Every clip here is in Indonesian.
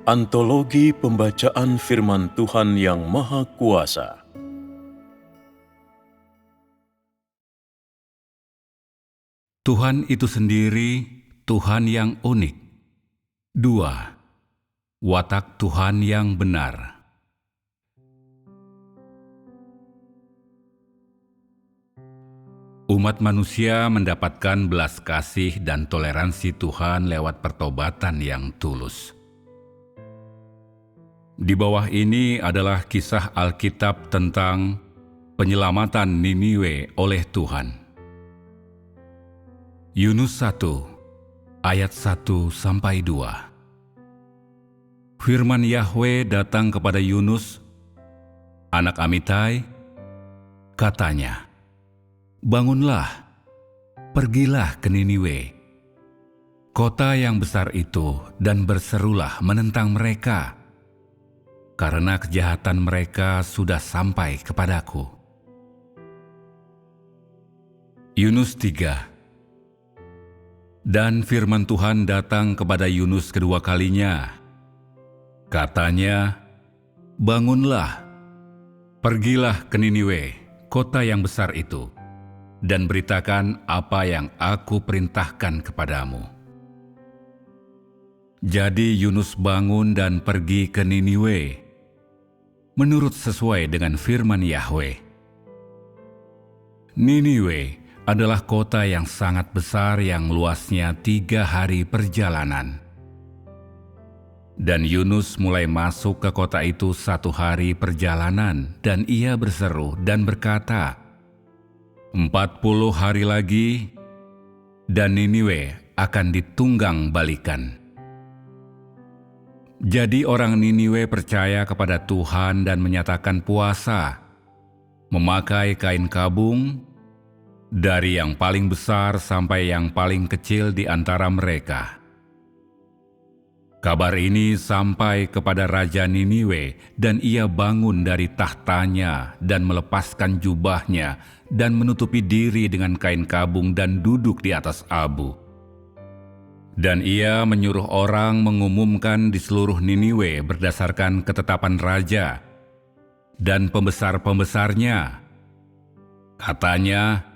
Antologi Pembacaan Firman Tuhan yang Maha Kuasa. Tuhan itu sendiri, Tuhan yang unik. 2. Watak Tuhan yang benar. Umat manusia mendapatkan belas kasih dan toleransi Tuhan lewat pertobatan yang tulus. Di bawah ini adalah kisah Alkitab tentang penyelamatan Niniwe oleh Tuhan. Yunus 1, ayat 1-2. Firman Yahwe datang kepada Yunus, anak Amitai, katanya, "Bangunlah, pergilah ke Niniwe, kota yang besar itu, dan berserulah menentang mereka, karena kejahatan mereka sudah sampai kepadaku." Yunus 3. Dan firman Tuhan datang kepada Yunus kedua kalinya. Katanya, "Bangunlah, pergilah ke Niniwe, kota yang besar itu, dan beritakan apa yang aku perintahkan kepadamu." Jadi Yunus bangun dan pergi ke Niniwe, menurut sesuai dengan firman Yahwe. Niniwe adalah kota yang sangat besar yang luasnya 3 hari perjalanan. Dan Yunus mulai masuk ke kota itu 1 hari perjalanan, dan ia berseru dan berkata, 40 hari lagi, dan Niniwe akan ditunggang balikan. Jadi orang Niniwe percaya kepada Tuhan dan menyatakan puasa, memakai kain kabung, dari yang paling besar sampai yang paling kecil di antara mereka. Kabar ini sampai kepada Raja Niniwe, dan ia bangun dari tahtanya dan melepaskan jubahnya dan menutupi diri dengan kain kabung dan duduk di atas abu. Dan ia menyuruh orang mengumumkan di seluruh Niniwe berdasarkan ketetapan raja dan pembesar-pembesarnya. Katanya,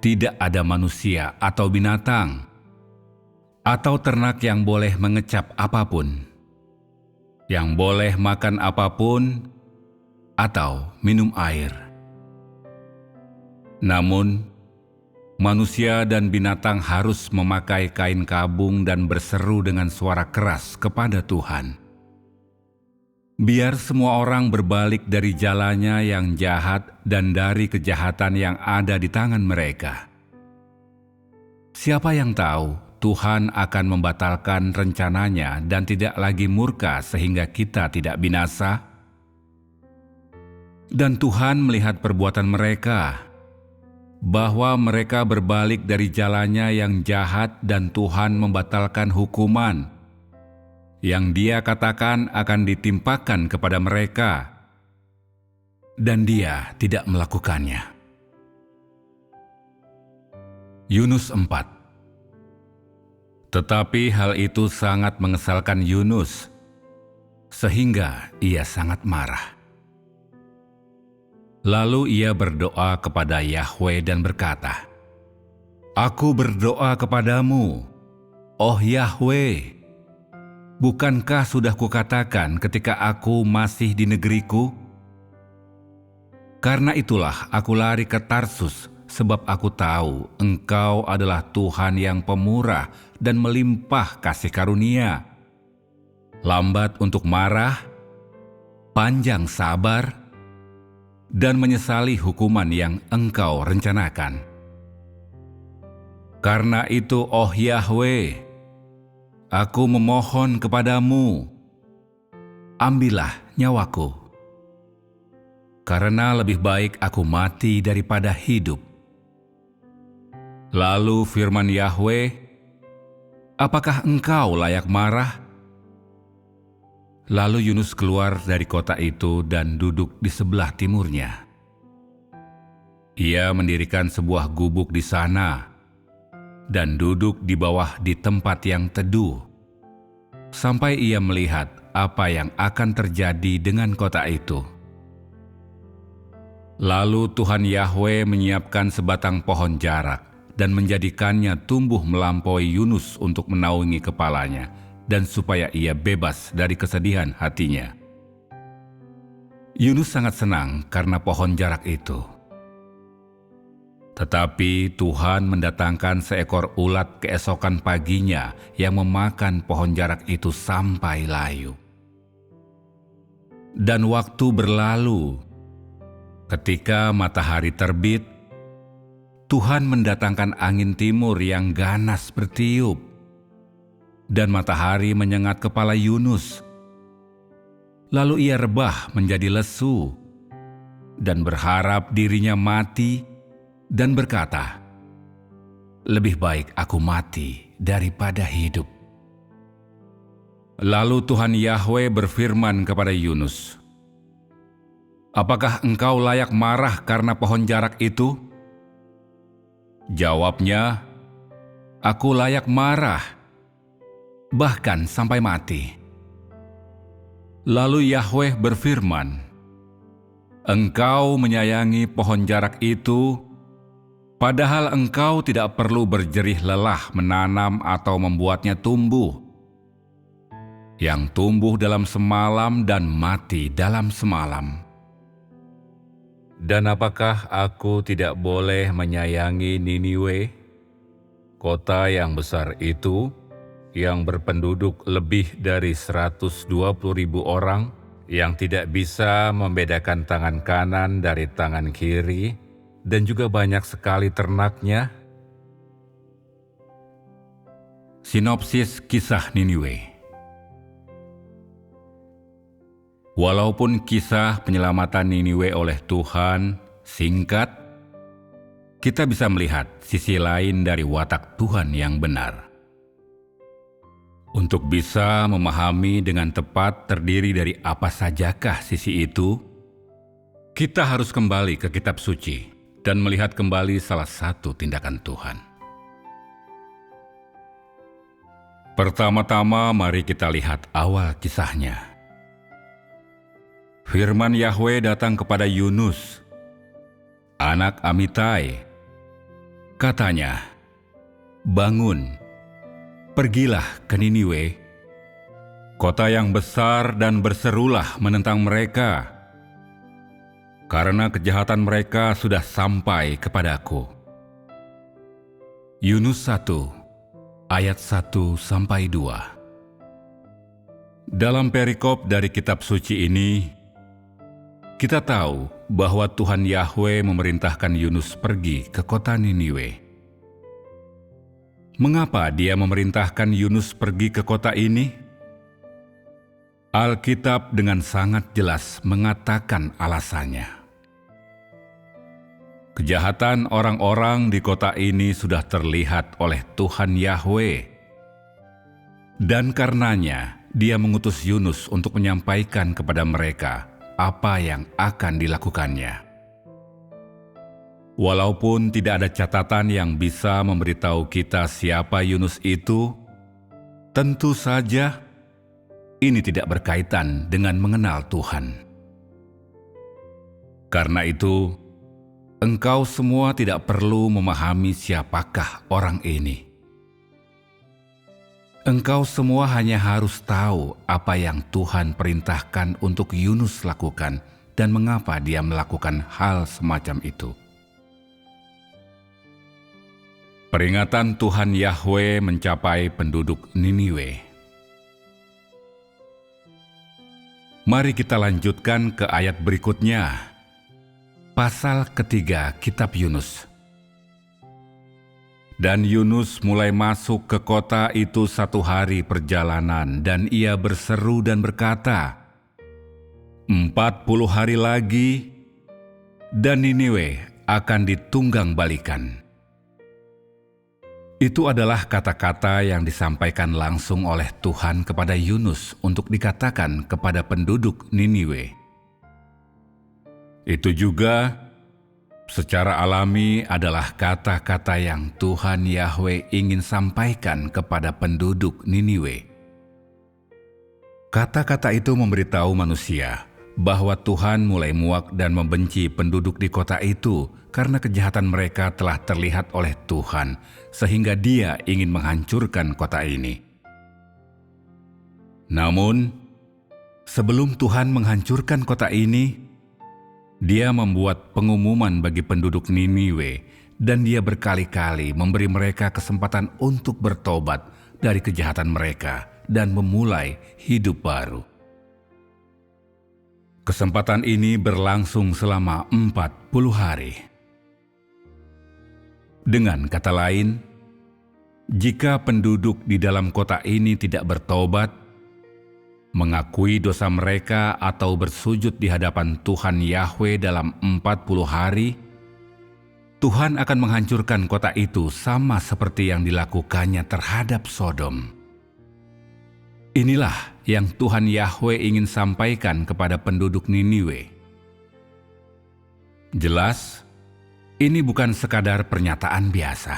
tidak ada manusia atau binatang atau ternak yang boleh mengecap apapun, yang boleh makan apapun atau minum air. Namun, manusia dan binatang harus memakai kain kabung dan berseru dengan suara keras kepada Tuhan. Biar semua orang berbalik dari jalannya yang jahat dan dari kejahatan yang ada di tangan mereka. Siapa yang tahu Tuhan akan membatalkan rencananya dan tidak lagi murka sehingga kita tidak binasa? Dan Tuhan melihat perbuatan mereka, bahwa mereka berbalik dari jalannya yang jahat, dan Tuhan membatalkan hukuman yang Dia katakan akan ditimpakan kepada mereka, dan Dia tidak melakukannya. Yunus 4. Tetapi hal itu sangat mengesalkan Yunus, sehingga ia sangat marah. Lalu ia berdoa kepada Yahwe dan berkata, "Aku berdoa kepadamu, oh Yahwe, bukankah sudah kukatakan ketika aku masih di negeriku? Karena itulah aku lari ke Tarsus, sebab aku tahu Engkau adalah Tuhan yang pemurah dan melimpah kasih karunia, lambat untuk marah, panjang sabar, dan menyesali hukuman yang Engkau rencanakan. Karena itu, oh Yahwe, aku memohon kepadamu, ambillah nyawaku, karena lebih baik aku mati daripada hidup." Lalu firman Yahwe, "Apakah engkau layak marah?" Lalu Yunus keluar dari kota itu dan duduk di sebelah timurnya. Ia mendirikan sebuah gubuk di sana dan duduk di bawah di tempat yang teduh. sampai ia melihat apa yang akan terjadi dengan kota itu. Lalu Tuhan Yahwe menyiapkan sebatang pohon jarak dan menjadikannya tumbuh melampaui Yunus untuk menaungi kepalanya dan supaya ia bebas dari kesedihan hatinya. Yunus sangat senang karena pohon jarak itu. Tetapi Tuhan mendatangkan seekor ulat keesokan paginya yang memakan pohon jarak itu sampai layu. Dan waktu berlalu, ketika matahari terbit, Tuhan mendatangkan angin timur yang ganas bertiup, dan matahari menyengat kepala Yunus. Lalu ia rebah menjadi lesu, dan berharap dirinya mati, dan berkata, "Lebih baik aku mati daripada hidup." Lalu Tuhan Yahwe berfirman kepada Yunus, "Apakah engkau layak marah karena pohon jarak itu?" Jawabnya, "Aku layak marah, bahkan sampai mati." Lalu Yahwe berfirman, "Engkau menyayangi pohon jarak itu, padahal engkau tidak perlu berjerih lelah menanam atau membuatnya tumbuh, yang tumbuh dalam semalam dan mati dalam semalam. Dan apakah aku tidak boleh menyayangi Niniwe, kota yang besar itu, yang berpenduduk lebih dari 120.000 orang, yang tidak bisa membedakan tangan kanan dari tangan kiri, dan juga banyak sekali ternaknya?" Sinopsis kisah Niniwe. Walaupun kisah penyelamatan Niniwe oleh Tuhan singkat, kita bisa melihat sisi lain dari watak Tuhan yang benar. Untuk bisa memahami dengan tepat terdiri dari apa sajakah sisi itu, kita harus kembali ke kitab suci dan melihat kembali salah satu tindakan Tuhan. Pertama-tama mari kita lihat awal kisahnya. Firman Yahwe datang kepada Yunus, anak Amitai. Katanya, "Bangun, pergilah ke Niniwe, kota yang besar, dan berserulah menentang mereka, karena kejahatan mereka sudah sampai kepadaku." Yunus 1, ayat 1-2. Dalam perikop dari kitab suci ini, kita tahu bahwa Tuhan Yahwe memerintahkan Yunus pergi ke kota Niniwe. Mengapa dia memerintahkan Yunus pergi ke kota ini? Alkitab dengan sangat jelas mengatakan alasannya. Kejahatan orang-orang di kota ini sudah terlihat oleh Tuhan Yahwe, dan karenanya dia mengutus Yunus untuk menyampaikan kepada mereka apa yang akan dilakukannya. Walaupun tidak ada catatan yang bisa memberitahu kita siapa Yunus itu, tentu saja ini tidak berkaitan dengan mengenal Tuhan. Karena itu, engkau semua tidak perlu memahami siapakah orang ini. Engkau semua hanya harus tahu apa yang Tuhan perintahkan untuk Yunus lakukan dan mengapa dia melakukan hal semacam itu. Peringatan Tuhan Yahwe mencapai penduduk Niniwe. Mari kita lanjutkan ke ayat berikutnya. Pasal ketiga kitab Yunus. Dan Yunus mulai masuk ke kota itu 1 hari perjalanan, dan ia berseru dan berkata, 40 hari lagi, dan Niniwe akan ditunggang balikan. Itu adalah kata-kata yang disampaikan langsung oleh Tuhan kepada Yunus untuk dikatakan kepada penduduk Niniwe. Itu juga secara alami adalah kata-kata yang Tuhan Yahwe ingin sampaikan kepada penduduk Niniwe. Kata-kata itu memberitahu manusia bahwa Tuhan mulai muak dan membenci penduduk di kota itu karena kejahatan mereka telah terlihat oleh Tuhan, sehingga Dia ingin menghancurkan kota ini. Namun, sebelum Tuhan menghancurkan kota ini, Dia membuat pengumuman bagi penduduk Niniwe, dan Dia berkali-kali memberi mereka kesempatan untuk bertobat dari kejahatan mereka dan memulai hidup baru. Kesempatan ini berlangsung selama 40 hari. Dengan kata lain, jika penduduk di dalam kota ini tidak bertobat, mengakui dosa mereka atau bersujud di hadapan Tuhan Yahwe dalam 40 hari, Tuhan akan menghancurkan kota itu sama seperti yang dilakukannya terhadap Sodom. Inilah yang Tuhan Yahwe ingin sampaikan kepada penduduk Niniwe. Jelas, ini bukan sekadar pernyataan biasa.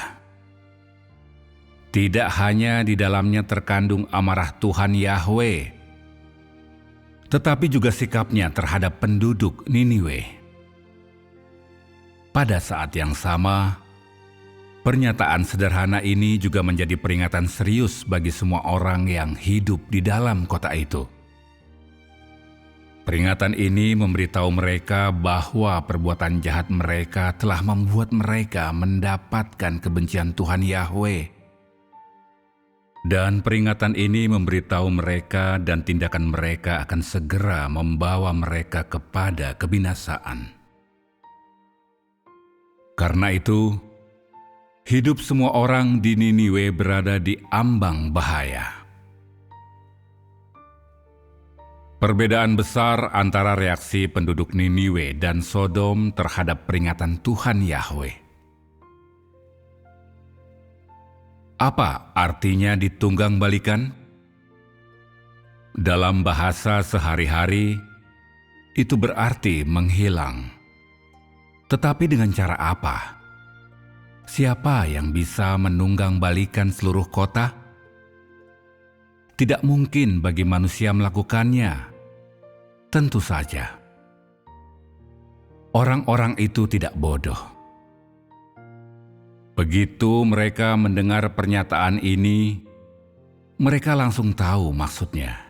Tidak hanya di dalamnya terkandung amarah Tuhan Yahwe, tetapi juga sikapnya terhadap penduduk Niniwe. Pada saat yang sama, pernyataan sederhana ini juga menjadi peringatan serius bagi semua orang yang hidup di dalam kota itu. Peringatan ini memberitahu mereka bahwa perbuatan jahat mereka telah membuat mereka mendapatkan kebencian Tuhan Yahwe. Dan peringatan ini memberitahu mereka dan tindakan mereka akan segera membawa mereka kepada kebinasaan. Karena itu, hidup semua orang di Niniwe berada di ambang bahaya. Perbedaan besar antara reaksi penduduk Niniwe dan Sodom terhadap peringatan Tuhan Yahwe. Apa artinya ditunggang balikan? Dalam bahasa sehari-hari, itu berarti menghilang. Tetapi dengan cara apa? Siapa yang bisa menunggang balikan seluruh kota? Tidak mungkin bagi manusia melakukannya. Tentu saja. Orang-orang itu tidak bodoh. Begitu mereka mendengar pernyataan ini, mereka langsung tahu maksudnya.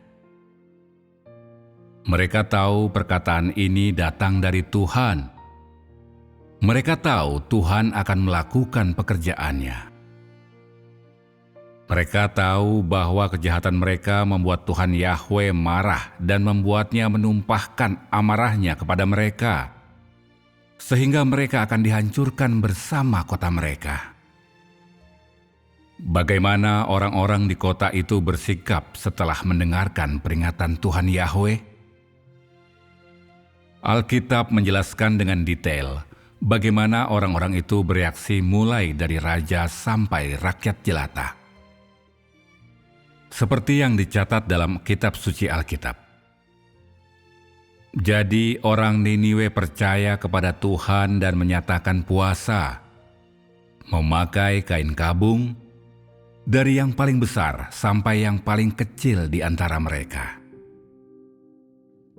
Mereka tahu perkataan ini datang dari Tuhan. Mereka tahu Tuhan akan melakukan pekerjaannya. Mereka tahu bahwa kejahatan mereka membuat Tuhan Yahwe marah dan membuatnya menumpahkan amarahnya kepada mereka, sehingga mereka akan dihancurkan bersama kota mereka. Bagaimana orang-orang di kota itu bersikap setelah mendengarkan peringatan Tuhan Yahwe? Alkitab menjelaskan dengan detail bagaimana orang-orang itu bereaksi mulai dari raja sampai rakyat jelata. Seperti yang dicatat dalam kitab suci Alkitab. Jadi orang Niniwe percaya kepada Tuhan dan menyatakan puasa, memakai kain kabung, dari yang paling besar sampai yang paling kecil di antara mereka.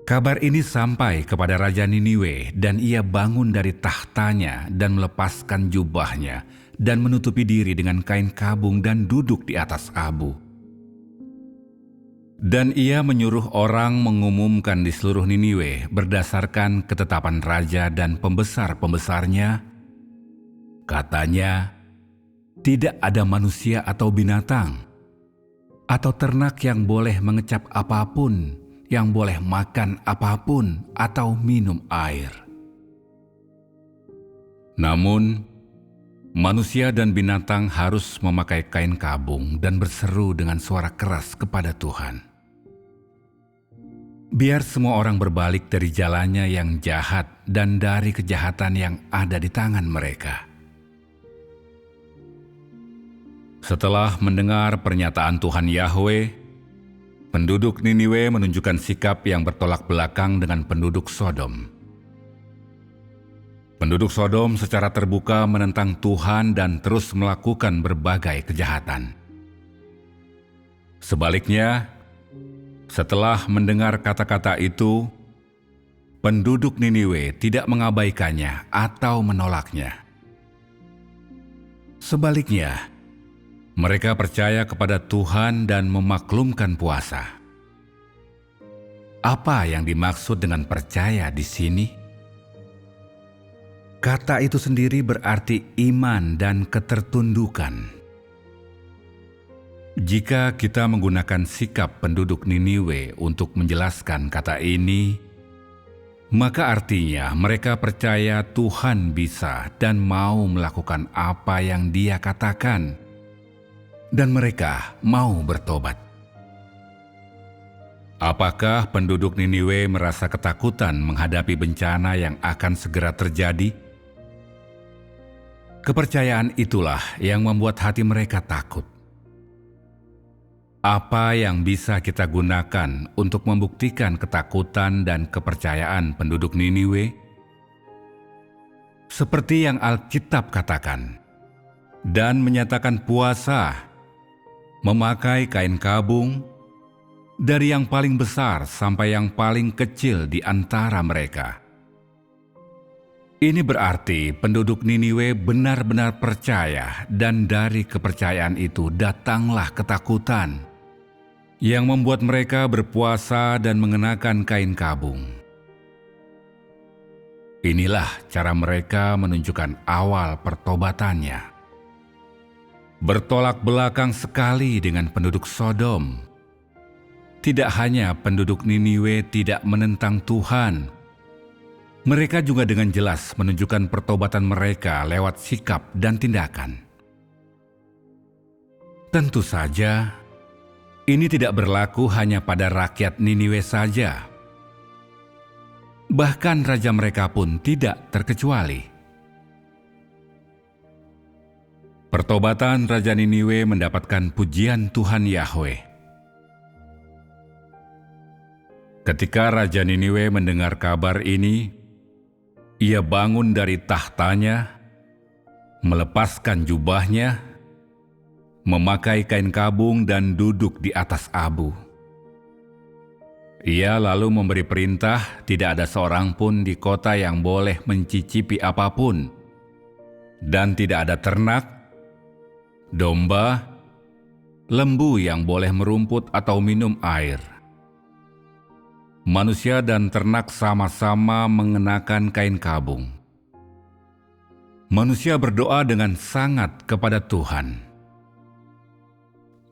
Kabar ini sampai kepada Raja Niniwe dan ia bangun dari tahtanya dan melepaskan jubahnya dan menutupi diri dengan kain kabung dan duduk di atas abu. Dan ia menyuruh orang mengumumkan di seluruh Niniwe berdasarkan ketetapan raja dan pembesar-pembesarnya. Katanya, tidak ada manusia atau binatang, atau ternak yang boleh mengecap apapun, yang boleh makan apapun atau minum air. Namun, manusia dan binatang harus memakai kain kabung dan berseru dengan suara keras kepada Tuhan. Biar semua orang berbalik dari jalannya yang jahat dan dari kejahatan yang ada di tangan mereka. Setelah mendengar pernyataan Tuhan Yahwe, penduduk Niniwe menunjukkan sikap yang bertolak belakang dengan penduduk Sodom. Penduduk Sodom secara terbuka menentang Tuhan dan terus melakukan berbagai kejahatan. Sebaliknya, Setelah mendengar kata-kata itu, penduduk Niniwe tidak mengabaikannya atau menolaknya. Sebaliknya, mereka percaya kepada Tuhan dan memaklumkan puasa. Apa yang dimaksud dengan percaya di sini? Kata itu sendiri berarti iman dan ketertundukan. Jika kita menggunakan sikap penduduk Niniwe untuk menjelaskan kata ini, maka artinya mereka percaya Tuhan bisa dan mau melakukan apa yang Dia katakan, dan mereka mau bertobat. Apakah penduduk Niniwe merasa ketakutan menghadapi bencana yang akan segera terjadi? Kepercayaan itulah yang membuat hati mereka takut. Apa yang bisa kita gunakan untuk membuktikan ketakutan dan kepercayaan penduduk Niniwe? Seperti yang Alkitab katakan, dan menyatakan puasa, memakai kain kabung, dari yang paling besar sampai yang paling kecil di antara mereka. Ini berarti penduduk Niniwe benar-benar percaya, dan dari kepercayaan itu datanglah ketakutan yang membuat mereka berpuasa dan mengenakan kain kabung. Inilah cara mereka menunjukkan awal pertobatannya. Bertolak belakang sekali dengan penduduk Sodom. Tidak hanya penduduk Niniwe tidak menentang Tuhan, mereka juga dengan jelas menunjukkan pertobatan mereka lewat sikap dan tindakan. Tentu saja, ini tidak berlaku hanya pada rakyat Niniwe saja. Bahkan raja mereka pun tidak terkecuali. Pertobatan Raja Niniwe mendapatkan pujian Tuhan Yahweh. Ketika Raja Niniwe mendengar kabar ini, ia bangun dari tahtanya, melepaskan jubahnya, memakai kain kabung dan duduk di atas abu. Ia lalu memberi perintah tidak ada seorang pun di kota yang boleh mencicipi apapun, dan tidak ada ternak, domba, lembu yang boleh merumput atau minum air. Manusia dan ternak sama-sama mengenakan kain kabung. Manusia berdoa dengan sangat kepada Tuhan.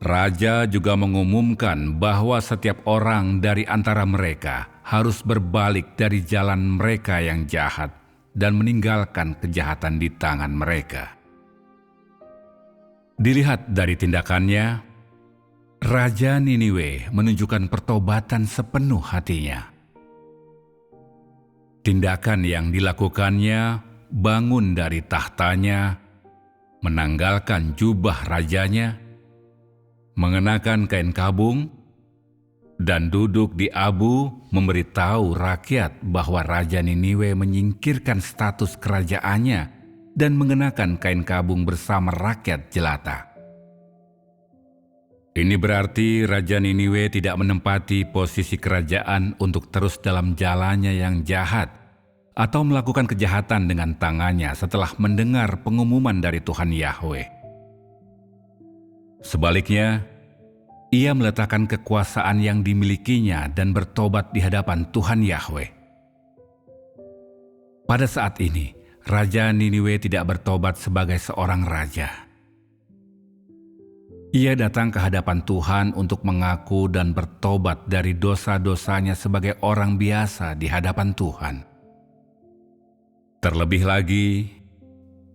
Raja juga mengumumkan bahwa setiap orang dari antara mereka harus berbalik dari jalan mereka yang jahat dan meninggalkan kejahatan di tangan mereka. Dilihat dari tindakannya, Raja Niniwe menunjukkan pertobatan sepenuh hatinya. Tindakan yang dilakukannya bangun dari tahtanya, menanggalkan jubah rajanya, mengenakan kain kabung, dan duduk di abu memberitahu rakyat bahwa Raja Niniwe menyingkirkan status kerajaannya dan mengenakan kain kabung bersama rakyat jelata. Ini berarti Raja Niniwe tidak menempati posisi kerajaan untuk terus dalam jalannya yang jahat atau melakukan kejahatan dengan tangannya setelah mendengar pengumuman dari Tuhan Yahweh. Sebaliknya, ia meletakkan kekuasaan yang dimilikinya dan bertobat di hadapan Tuhan Yahweh. Pada saat ini, Raja Niniwe tidak bertobat sebagai seorang raja. Ia datang ke hadapan Tuhan untuk mengaku dan bertobat dari dosa-dosanya sebagai orang biasa di hadapan Tuhan. Terlebih lagi,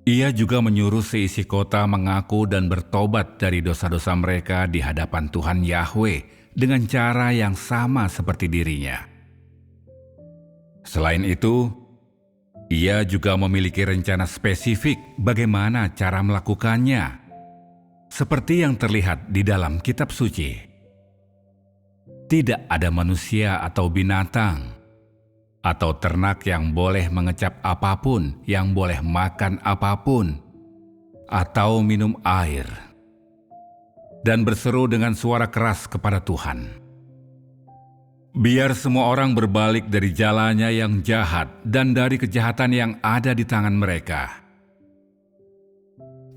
ia juga menyuruh seisi kota mengaku dan bertobat dari dosa-dosa mereka di hadapan Tuhan Yahweh dengan cara yang sama seperti dirinya. Selain itu, ia juga memiliki rencana spesifik bagaimana cara melakukannya. Seperti yang terlihat di dalam kitab suci, tidak ada manusia atau binatang atau ternak yang boleh mengecap apapun, yang boleh makan apapun, atau minum air, dan berseru dengan suara keras kepada Tuhan. Biar semua orang berbalik dari jalannya yang jahat dan dari kejahatan yang ada di tangan mereka.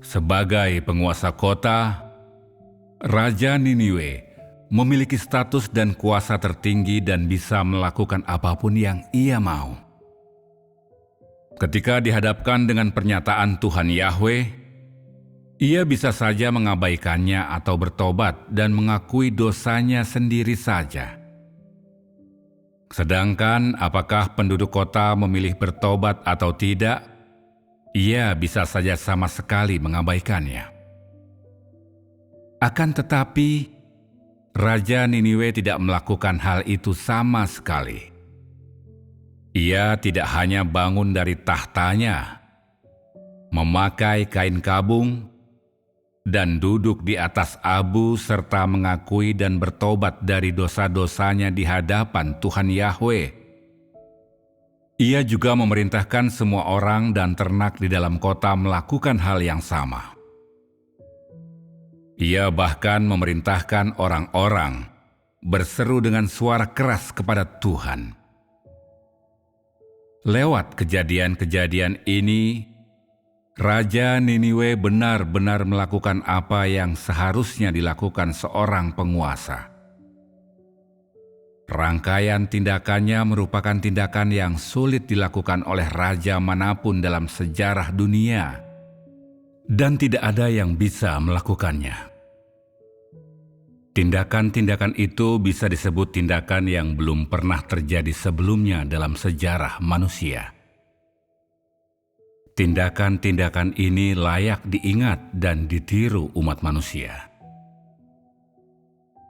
Sebagai penguasa kota, Raja Niniwe memiliki status dan kuasa tertinggi dan bisa melakukan apapun yang ia mau. Ketika dihadapkan dengan pernyataan Tuhan Yahweh, ia bisa saja mengabaikannya atau bertobat dan mengakui dosanya sendiri saja. Sedangkan apakah penduduk kota memilih bertobat atau tidak, ia bisa saja sama sekali mengabaikannya. Akan tetapi, Raja Niniwe tidak melakukan hal itu sama sekali. Ia tidak hanya bangun dari tahtanya, memakai kain kabung, dan duduk di atas abu serta mengakui dan bertobat dari dosa-dosanya di hadapan Tuhan Yahweh. Ia juga memerintahkan semua orang dan ternak di dalam kota melakukan hal yang sama. Ia bahkan memerintahkan orang-orang berseru dengan suara keras kepada Tuhan. Lewat kejadian-kejadian ini, Raja Niniwe benar-benar melakukan apa yang seharusnya dilakukan seorang penguasa. Rangkaian tindakannya merupakan tindakan yang sulit dilakukan oleh raja manapun dalam sejarah dunia, dan tidak ada yang bisa melakukannya. Tindakan-tindakan itu bisa disebut tindakan yang belum pernah terjadi sebelumnya dalam sejarah manusia. Tindakan-tindakan ini layak diingat dan ditiru umat manusia.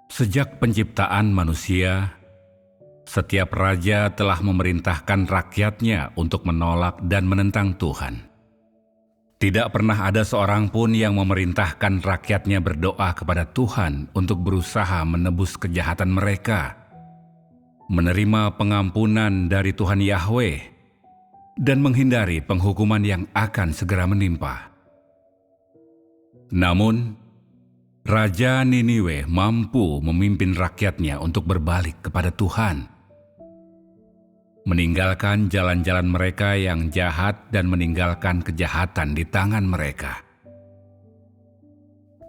Sejak penciptaan manusia, setiap raja telah memerintahkan rakyatnya untuk menolak dan menentang Tuhan. Tidak pernah ada seorang pun yang memerintahkan rakyatnya berdoa kepada Tuhan untuk berusaha menebus kejahatan mereka, menerima pengampunan dari Tuhan Yahweh, dan menghindari penghukuman yang akan segera menimpa. Namun, Raja Niniwe mampu memimpin rakyatnya untuk berbalik kepada Tuhan, meninggalkan jalan-jalan mereka yang jahat dan meninggalkan kejahatan di tangan mereka.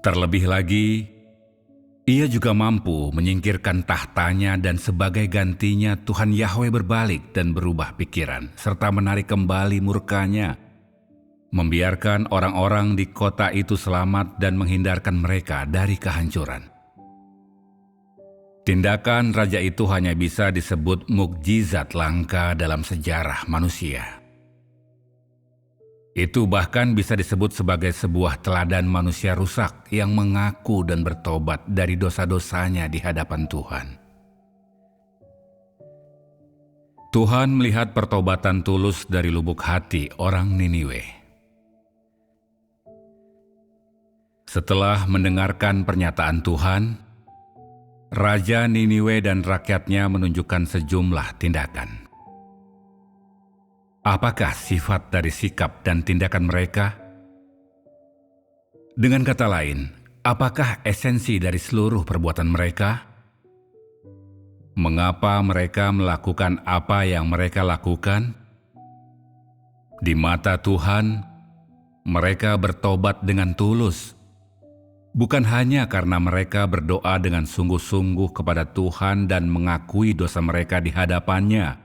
Terlebih lagi, ia juga mampu menyingkirkan tahtanya dan sebagai gantinya Tuhan Yahweh berbalik dan berubah pikiran serta menarik kembali murkanya, membiarkan orang-orang di kota itu selamat dan menghindarkan mereka dari kehancuran. Tindakan raja itu hanya bisa disebut mukjizat langka dalam sejarah manusia. Itu bahkan bisa disebut sebagai sebuah teladan manusia rusak yang mengaku dan bertobat dari dosa-dosanya di hadapan Tuhan. Tuhan melihat pertobatan tulus dari lubuk hati orang Niniwe. Setelah mendengarkan pernyataan Tuhan, Raja Niniwe dan rakyatnya menunjukkan sejumlah tindakan. Apakah sifat dari sikap dan tindakan mereka? Dengan kata lain, apakah esensi dari seluruh perbuatan mereka? Mengapa mereka melakukan apa yang mereka lakukan? Di mata Tuhan, mereka bertobat dengan tulus, bukan hanya karena mereka berdoa dengan sungguh-sungguh kepada Tuhan dan mengakui dosa mereka di hadapannya,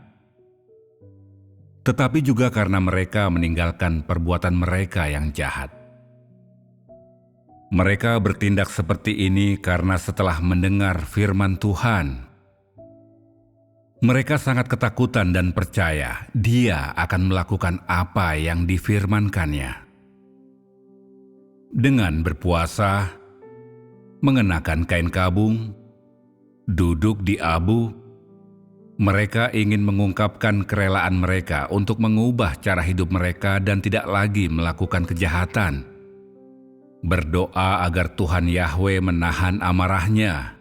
tetapi juga karena mereka meninggalkan perbuatan mereka yang jahat. Mereka bertindak seperti ini karena setelah mendengar firman Tuhan, mereka sangat ketakutan dan percaya Dia akan melakukan apa yang difirmankannya. Dengan berpuasa, mengenakan kain kabung, duduk di abu, mereka ingin mengungkapkan kerelaan mereka untuk mengubah cara hidup mereka dan tidak lagi melakukan kejahatan. Berdoa agar Tuhan Yahweh menahan amarahnya.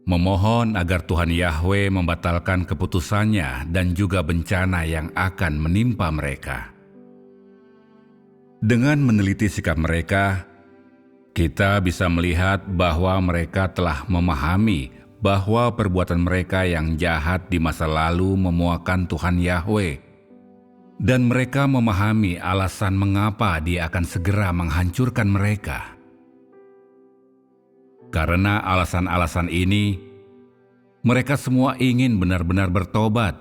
Memohon agar Tuhan Yahweh membatalkan keputusannya dan juga bencana yang akan menimpa mereka. Dengan meneliti sikap mereka, kita bisa melihat bahwa mereka telah memahami bahwa perbuatan mereka yang jahat di masa lalu memuakan Tuhan Yahwe, dan mereka memahami alasan mengapa Dia akan segera menghancurkan mereka. Karena alasan-alasan ini, mereka semua ingin benar-benar bertobat,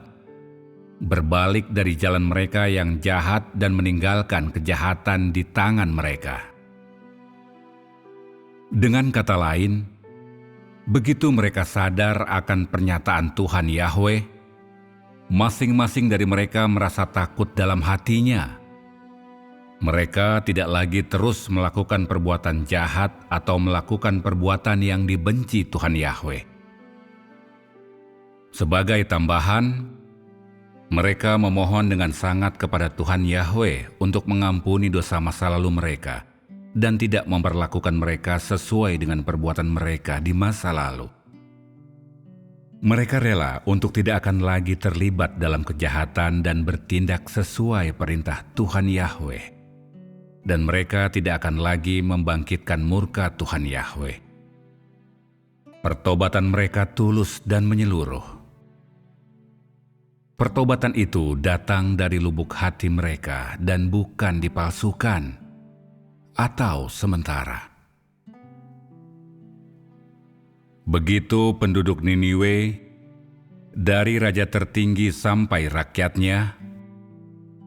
berbalik dari jalan mereka yang jahat dan meninggalkan kejahatan di tangan mereka. Dengan kata lain, begitu mereka sadar akan pernyataan Tuhan Yahwe, masing-masing dari mereka merasa takut dalam hatinya. Mereka tidak lagi terus melakukan perbuatan jahat atau melakukan perbuatan yang dibenci Tuhan Yahwe. Sebagai tambahan, mereka memohon dengan sangat kepada Tuhan Yahwe untuk mengampuni dosa masa lalu mereka dan tidak memperlakukan mereka sesuai dengan perbuatan mereka di masa lalu. Mereka rela untuk tidak akan lagi terlibat dalam kejahatan dan bertindak sesuai perintah Tuhan Yahwe. Dan mereka tidak akan lagi membangkitkan murka Tuhan Yahwe. Pertobatan mereka tulus dan menyeluruh. Pertobatan itu datang dari lubuk hati mereka dan bukan dipalsukan atau sementara. Begitu penduduk Niniwe, dari raja tertinggi sampai rakyatnya,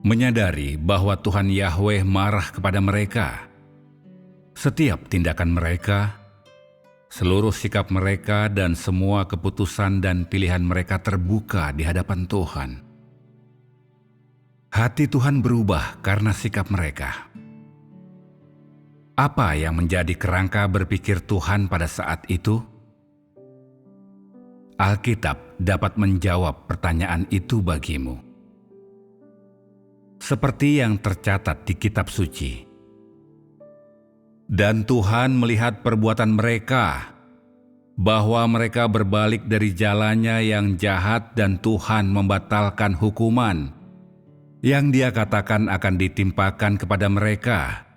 menyadari bahwa Tuhan Yahwe marah kepada mereka. Setiap tindakan mereka, seluruh sikap mereka dan semua keputusan dan pilihan mereka terbuka di hadapan Tuhan. Hati Tuhan berubah karena sikap mereka. Apa yang menjadi kerangka berpikir Tuhan pada saat itu? Alkitab dapat menjawab pertanyaan itu bagimu. Seperti yang tercatat di kitab suci. Dan Tuhan melihat perbuatan mereka, bahwa mereka berbalik dari jalannya yang jahat dan Tuhan membatalkan hukuman yang Dia katakan akan ditimpakan kepada mereka,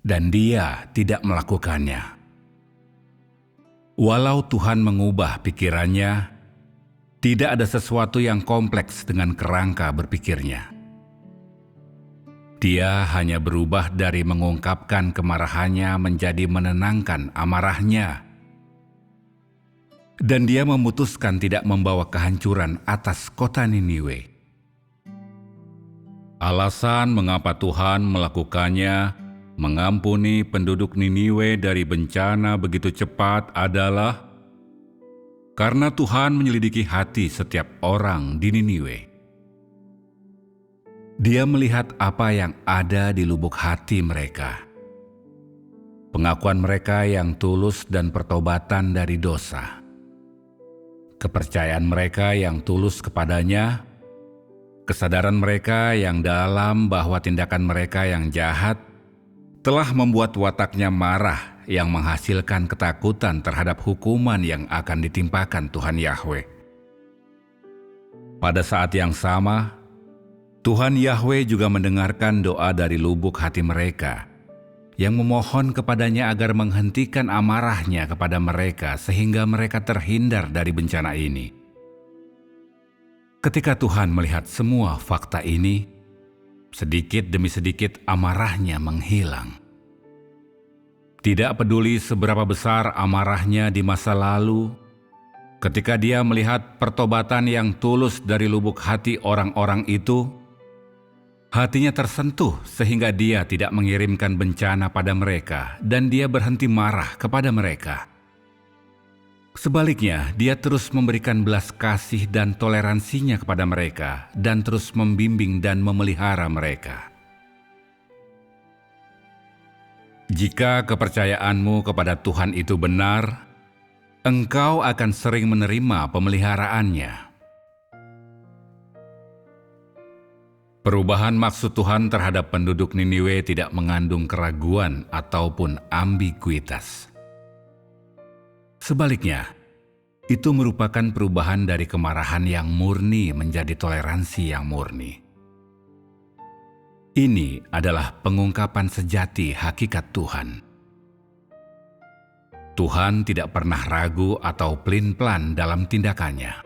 dan Dia tidak melakukannya. Walau Tuhan mengubah pikirannya, tidak ada sesuatu yang kompleks dengan kerangka berpikirnya. Dia hanya berubah dari mengungkapkan kemarahannya menjadi menenangkan amarahnya. Dan Dia memutuskan tidak membawa kehancuran atas kota Niniwe. Alasan mengapa Tuhan melakukannya, mengampuni penduduk Niniwe dari bencana begitu cepat adalah karena Tuhan menyelidiki hati setiap orang di Niniwe. Dia melihat apa yang ada di lubuk hati mereka. Pengakuan mereka yang tulus dan pertobatan dari dosa. Kepercayaan mereka yang tulus kepadanya. Kesadaran mereka yang dalam bahwa tindakan mereka yang jahat telah membuat wataknya marah yang menghasilkan ketakutan terhadap hukuman yang akan ditimpakan Tuhan Yahwe. Pada saat yang sama, Tuhan Yahwe juga mendengarkan doa dari lubuk hati mereka yang memohon kepadanya agar menghentikan amarahnya kepada mereka sehingga mereka terhindar dari bencana ini. Ketika Tuhan melihat semua fakta ini, sedikit demi sedikit amarahnya menghilang. Tidak peduli seberapa besar amarahnya di masa lalu, ketika Dia melihat pertobatan yang tulus dari lubuk hati orang-orang itu, hatinya tersentuh sehingga Dia tidak mengirimkan bencana pada mereka dan Dia berhenti marah kepada mereka. Sebaliknya, Dia terus memberikan belas kasih dan toleransinya kepada mereka dan terus membimbing dan memelihara mereka. Jika kepercayaanmu kepada Tuhan itu benar, engkau akan sering menerima pemeliharaannya. Perubahan maksud Tuhan terhadap penduduk Niniwe tidak mengandung keraguan ataupun ambiguitas. Sebaliknya, itu merupakan perubahan dari kemarahan yang murni menjadi toleransi yang murni. Ini adalah pengungkapan sejati hakikat Tuhan. Tuhan tidak pernah ragu atau pelin-pelan dalam tindakannya.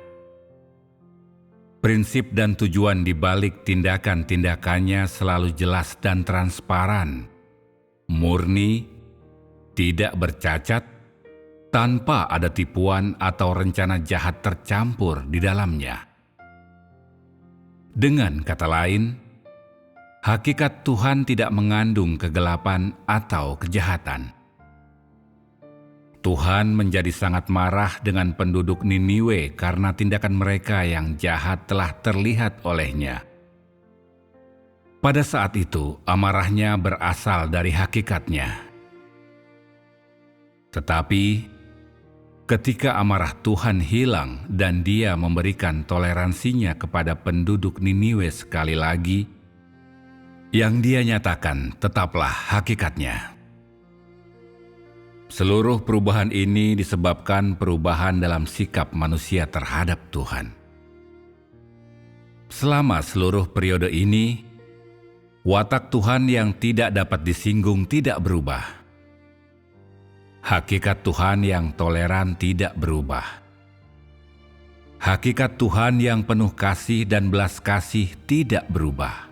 Prinsip dan tujuan di balik tindakan-tindakannya selalu jelas dan transparan, murni, tidak bercacat, tanpa ada tipuan atau rencana jahat tercampur di dalamnya. Dengan kata lain, hakikat Tuhan tidak mengandung kegelapan atau kejahatan. Tuhan menjadi sangat marah dengan penduduk Niniwe karena tindakan mereka yang jahat telah terlihat olehnya. Pada saat itu, amarahnya berasal dari hakikatnya. Tetapi, ketika amarah Tuhan hilang dan Dia memberikan toleransinya kepada penduduk Niniwe sekali lagi, yang Dia nyatakan tetaplah hakikatnya. Seluruh perubahan ini disebabkan perubahan dalam sikap manusia terhadap Tuhan. Selama seluruh periode ini, watak Tuhan yang tidak dapat disinggung tidak berubah. Hakikat Tuhan yang toleran tidak berubah. Hakikat Tuhan yang penuh kasih dan belas kasih tidak berubah.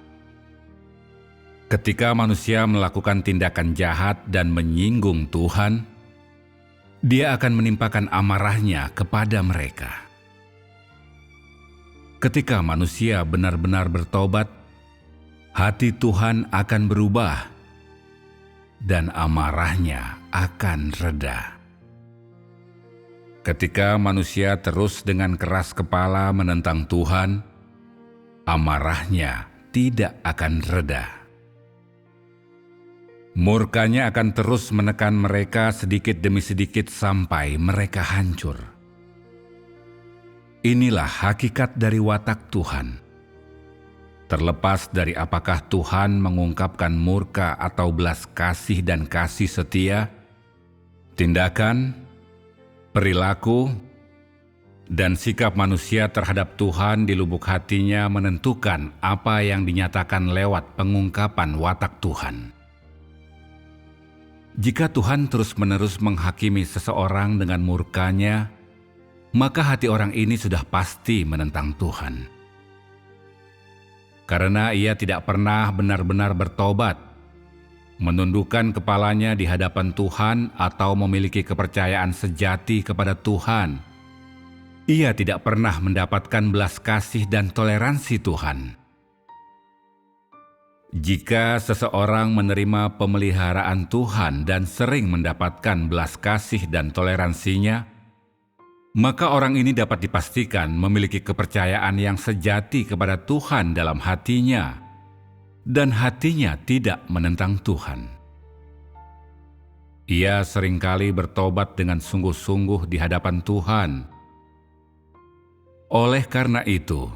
Ketika manusia melakukan tindakan jahat dan menyinggung Tuhan, Dia akan menimpakan amarahnya kepada mereka. Ketika manusia benar-benar bertobat, hati Tuhan akan berubah dan amarahnya akan reda. Ketika manusia terus dengan keras kepala menentang Tuhan, amarahnya tidak akan reda. Murkanya akan terus menekan mereka sedikit demi sedikit sampai mereka hancur. Inilah hakikat dari watak Tuhan. Terlepas dari apakah Tuhan mengungkapkan murka atau belas kasih dan kasih setia, tindakan, perilaku, dan sikap manusia terhadap Tuhan di lubuk hatinya menentukan apa yang dinyatakan lewat pengungkapan watak Tuhan. Jika Tuhan terus-menerus menghakimi seseorang dengan murkanya, maka hati orang ini sudah pasti menentang Tuhan. Karena ia tidak pernah benar-benar bertobat, menundukkan kepalanya di hadapan Tuhan atau memiliki kepercayaan sejati kepada Tuhan, ia tidak pernah mendapatkan belas kasih dan toleransi Tuhan. Jika seseorang menerima pemeliharaan Tuhan dan sering mendapatkan belas kasih dan toleransinya, maka orang ini dapat dipastikan memiliki kepercayaan yang sejati kepada Tuhan dalam hatinya, dan hatinya tidak menentang Tuhan. Ia seringkali bertobat dengan sungguh-sungguh di hadapan Tuhan. Oleh karena itu,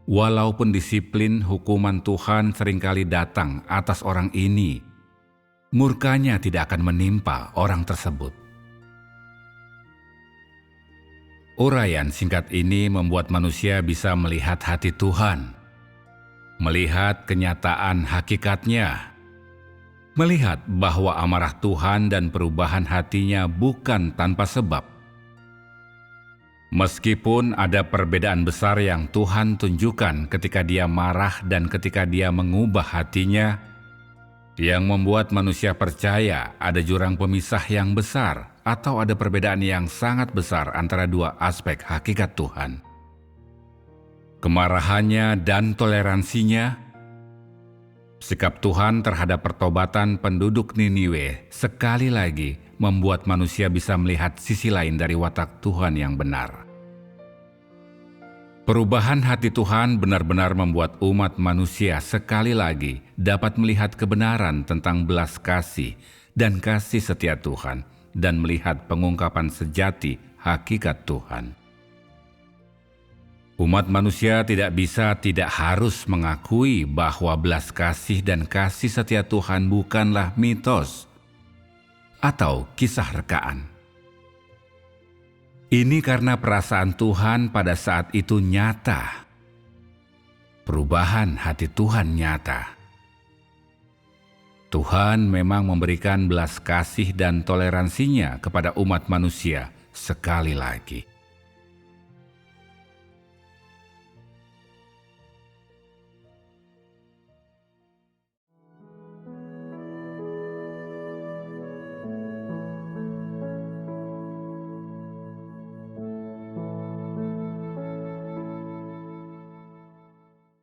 walaupun disiplin hukuman Tuhan seringkali datang atas orang ini, murkanya tidak akan menimpa orang tersebut. Uraian singkat ini membuat manusia bisa melihat hati Tuhan, melihat kenyataan hakikatnya, melihat bahwa amarah Tuhan dan perubahan hatinya bukan tanpa sebab. Meskipun ada perbedaan besar yang Tuhan tunjukkan ketika Dia marah dan ketika Dia mengubah hatinya, yang membuat manusia percaya ada jurang pemisah yang besar atau ada perbedaan yang sangat besar antara dua aspek hakikat Tuhan. Kemarahannya dan toleransinya, sikap Tuhan terhadap pertobatan penduduk Niniwe sekali lagi membuat manusia bisa melihat sisi lain dari watak Tuhan yang benar. Perubahan hati Tuhan benar-benar membuat umat manusia sekali lagi dapat melihat kebenaran tentang belas kasih dan kasih setia Tuhan dan melihat pengungkapan sejati hakikat Tuhan. Umat manusia tidak harus mengakui bahwa belas kasih dan kasih setia Tuhan bukanlah mitos atau kisah rekaan. Ini karena perasaan Tuhan pada saat itu nyata. Perubahan hati Tuhan nyata. Tuhan memang memberikan belas kasih dan toleransinya kepada umat manusia sekali lagi.